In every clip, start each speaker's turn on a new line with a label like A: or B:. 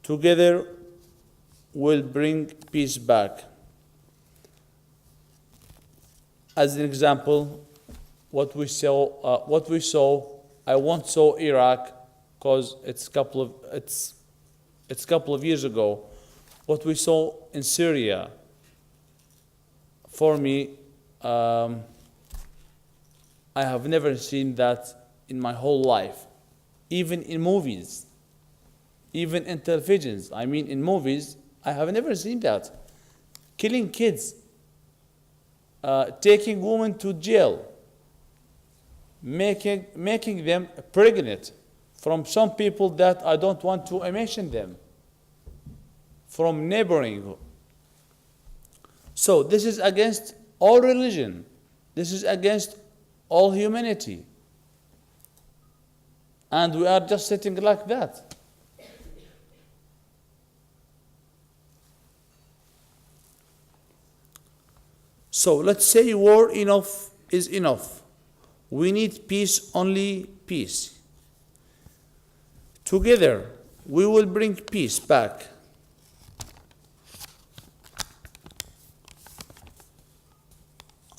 A: Together will bring peace back. As an example, what we saw, I won't say Iraq because it's a couple of years ago. What we saw in Syria, for me, I have never seen that in my whole life, even in movies, even in televisions. I mean, in movies, I have never seen that. Killing kids, taking women to jail, making them pregnant from some people that I don't want to mention them, from neighboring. So this is against all religion. This is against all humanity. And we are just sitting like that. So let's say war enough is enough. We need peace, only peace. Together, we will bring peace back.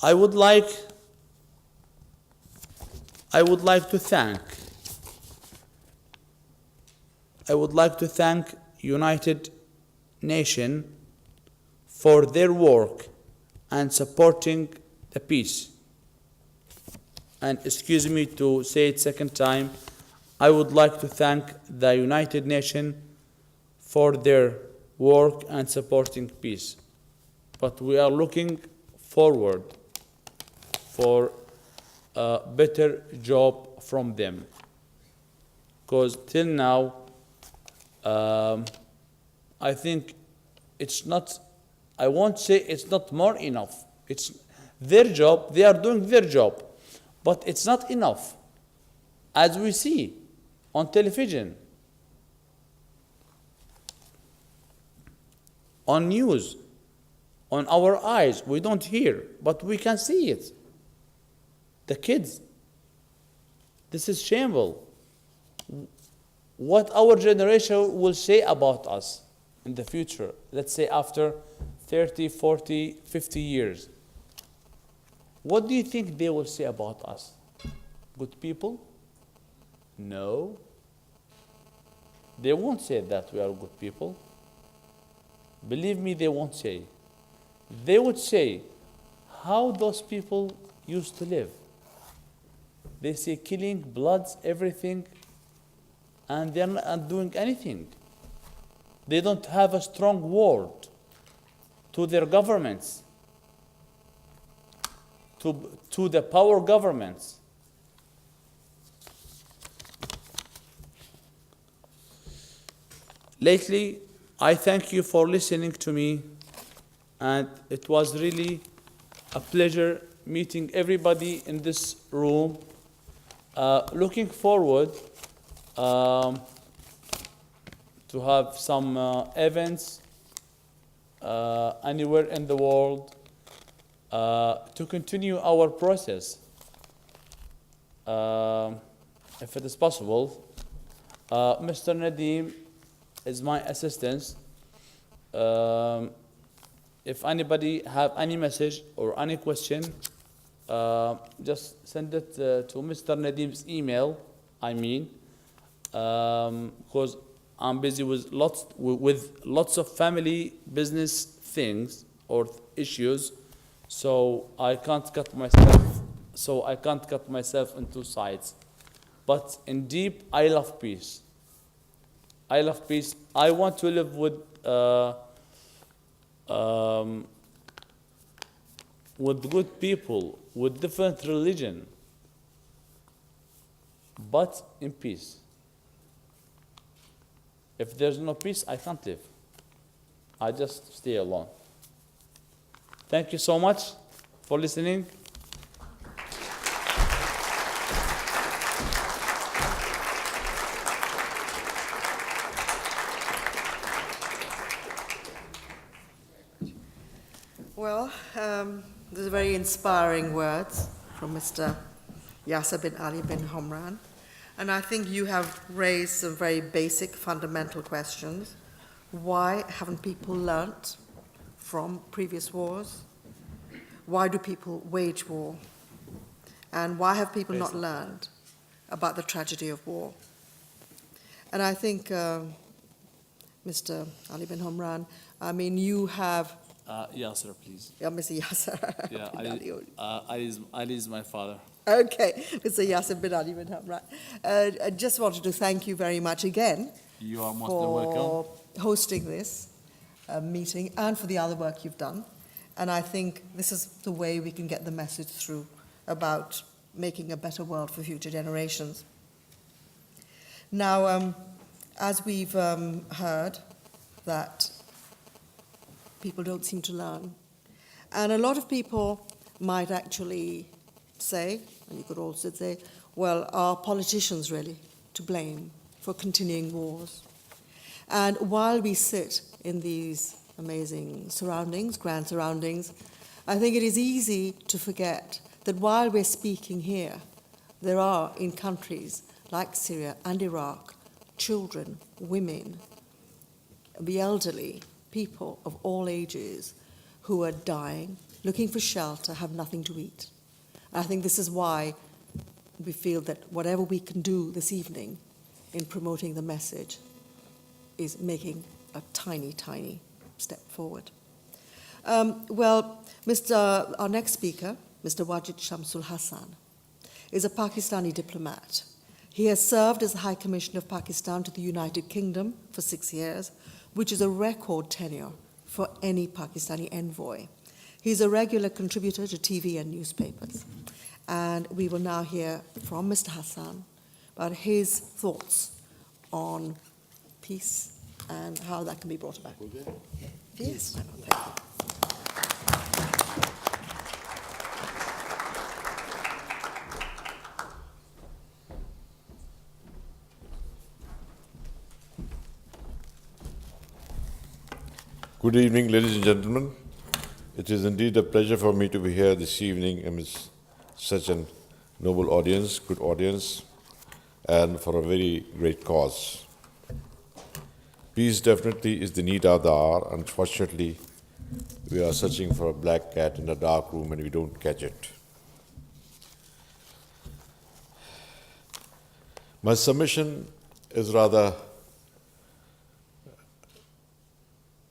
A: I would like to thank United Nations for their work and supporting the peace. And excuse me to say it second time, I would like to thank the United Nations for their work and supporting peace. But we are looking forward for a better job from them. Because till now, I think it's not, I won't say it's not more enough. It's their job, they are doing their job, but it's not enough. As we see on television, on news, on our eyes, we don't hear, but we can see it. The kids, this is shameful. What our generation will say about us in the future, let's say after 30, 40, 50 years. What do you think they will say about us? Good people? No. They won't say that we are good people. Believe me, they won't say. They would say how those people used to live. They say killing, bloods, everything, and they're not doing anything. They don't have a strong word to their governments, to the power governments. Lately, I thank you for listening to me, and it was really a pleasure meeting everybody in this room. Looking forward to have some events anywhere in the world to continue our process, if it is possible. Mr. Nadeem is my assistant. If anybody have any message or any question, just send it to Mr. Nadeem's email, because I'm busy with lots of family business things or issues, so I can't cut myself into sides. But in deep, I love peace. I love peace. I want to live with good people, with different religion, but in peace. If there's no peace, I can't live. I just stay alone. Thank you so much for listening.
B: Well, these are very inspiring words from Mr. Yasser bin Ali bin Homran. And I think you have raised some very basic, fundamental questions Why haven't people learnt from previous wars? Why do people wage war? And why have people not learned about the tragedy of war? And I think, Mr. Ali bin Humran, I mean, you have...
A: Yasser, please.
B: Yeah, Mr. Yasser.
A: Yeah, Ali is my father.
B: Okay, Mr. Yasser bin Ali bin Humran. I just wanted to thank you very much again.
A: You are most
B: for
A: welcome.
B: hosting this meeting and for the other work you've done. And I think this is the way we can get the message through about making a better world for future generations. Now, as we've heard, that people don't seem to learn. And a lot of people might actually say, and you could also say, well, are politicians really to blame for continuing wars? And while we sit in these amazing surroundings, grand surroundings, I think it is easy to forget that while we're speaking here, there are in countries like Syria and Iraq, children, women, the elderly, people of all ages who are dying, looking for shelter, have nothing to eat. I think this is why we feel that whatever we can do this evening in promoting the message is making a tiny, tiny step forward. Our next speaker, Mr. Wajid Shamsul Hassan, is a Pakistani diplomat. He has served as the High Commissioner of Pakistan to the United Kingdom for 6 years, which is a record tenure for any Pakistani envoy. He's a regular contributor to TV and newspapers. And we will now hear from Mr. Hassan about his thoughts on peace and how that can be brought about. Yes, thank you.
C: Good evening, ladies and gentlemen. It is indeed a pleasure for me to be here this evening amidst such a noble audience, good audience, and for a very great cause. Peace definitely is the need of the hour. Unfortunately, we are searching for a black cat in a dark room and we don't catch it. My submission is rather,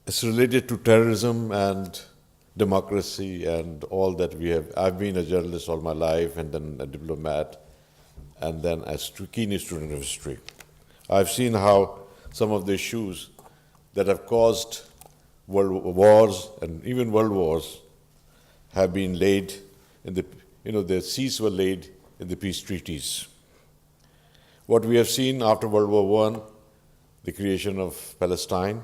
C: it's related to terrorism and democracy and all that we have. I've been a journalist all my life and then a diplomat and then a keen student of history. I've seen how some of the issues that have caused world wars and even world wars have been laid in the seeds were laid in the peace treaties. What we have seen after World War I, the creation of Palestine,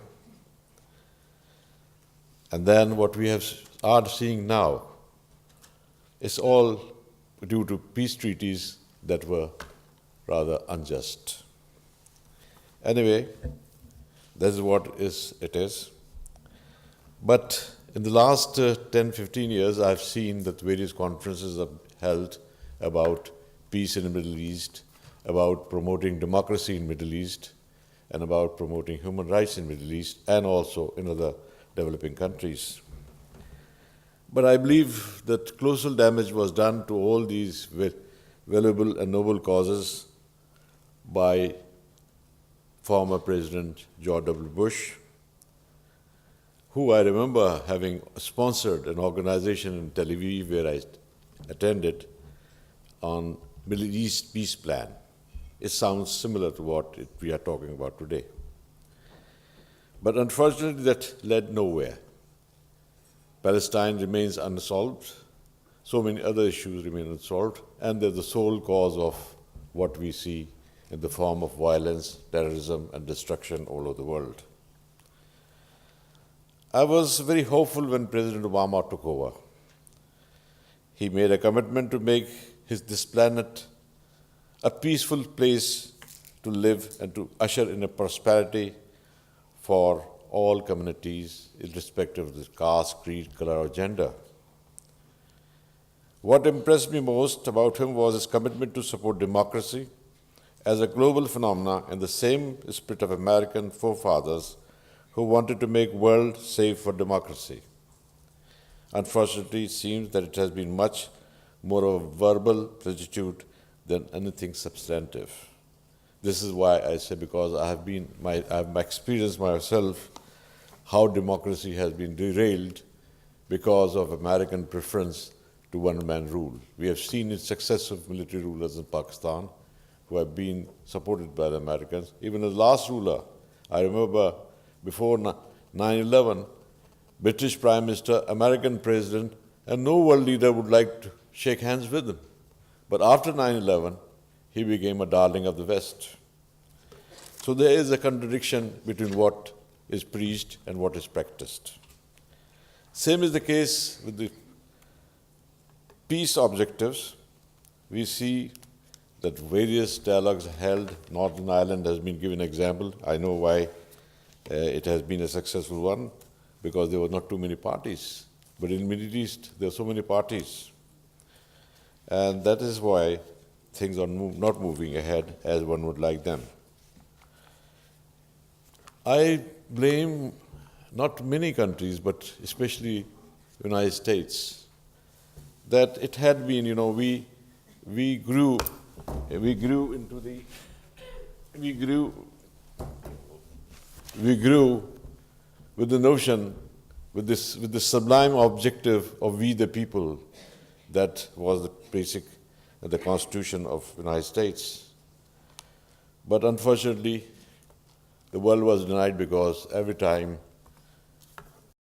C: and then what we are seeing now is all due to peace treaties that were rather unjust. Anyway, that's what it is. But in the last 10, 15 years, I've seen that various conferences are held about peace in the Middle East, about promoting democracy in the Middle East, and about promoting human rights in the Middle East, and also in other developing countries. But I believe that colossal damage was done to all these valuable and noble causes by former President George W. Bush, who I remember having sponsored an organization in Tel Aviv where I attended on Middle East Peace Plan. It sounds similar to what we are talking about today. But unfortunately, that led nowhere. Palestine remains unsolved. So many other issues remain unsolved, and they're the sole cause of what we see in the form of violence, terrorism, and destruction all over the world. I was very hopeful when President Obama took over. He made a commitment to make this planet a peaceful place to live and to usher in a prosperity for all communities, irrespective of the caste, creed, color, or gender. What impressed me most about him was his commitment to support democracy as a global phenomenon in the same spirit of American forefathers who wanted to make world safe for democracy. Unfortunately, it seems that it has been much more of a verbal platitude than anything substantive. This is why I say, because I have experienced myself how democracy has been derailed because of American preference to one-man rule. We have seen its successive military rulers in Pakistan who have been supported by the Americans. Even the last ruler, I remember before 9/11, British Prime Minister, American President, and no world leader would like to shake hands with him. But after 9/11, he became a darling of the West. So there is a contradiction between what is preached and what is practiced. Same is the case with the peace objectives. We see that various dialogues are held. Northern Ireland has been given an example. I know why it has been a successful one, because there were not too many parties. But in the Middle East, there are so many parties. And that is why things are not moving ahead as one would like them. I blame not many countries, but especially the United States, that it had been, we grew with the notion, with the sublime objective of we the people. That was the basic, the Constitution of the United States. But unfortunately, the world was denied because every time